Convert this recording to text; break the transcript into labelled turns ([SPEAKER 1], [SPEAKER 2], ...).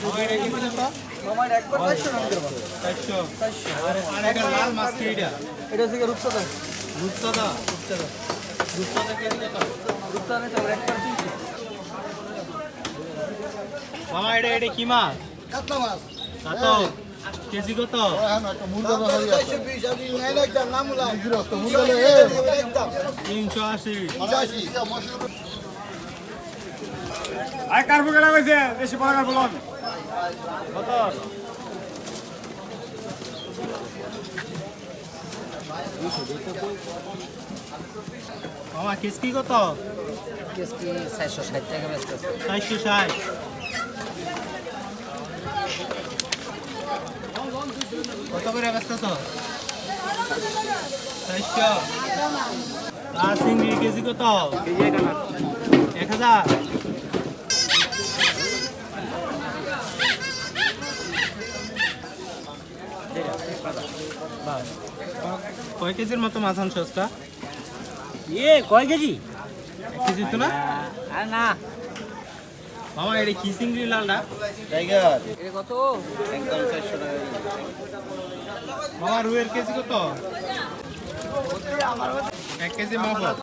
[SPEAKER 1] মামা একবার 400 টাকা দিতে পারবো 400 আর একটা লাল মাছ কি এটা হচ্ছে রূপচাঁদা কেজি কত রূপচাঁদা তো একটা 300 মামা এটা কি মাছ কাতলা মাছ কাতো কেজি কত মুরগা 420 আমি নাই একদম নামুলা মুরগা একদম 380
[SPEAKER 2] আয় কার্বো কেনা হয়েছে বেশি বড় কার্বো লন
[SPEAKER 1] কত মামা কিস্তি কত
[SPEAKER 3] কিস্তি 460 টাকা বেচতেছে
[SPEAKER 1] 460 কত করে বেচতেছ 400 আর চিংড়ি কেজি কত কেজি 1000 কয় কেজির মতো মাছ আনছো আজকে
[SPEAKER 3] কয় কেজি
[SPEAKER 1] 1 কেজি তো না
[SPEAKER 3] আর না
[SPEAKER 1] মামা এটা কি চিংড়ি লালটা টাইগার
[SPEAKER 3] এটা কত
[SPEAKER 1] একদম 400 টাকা মামা রুইয়ের কেজি কত 1 কেজি মাপ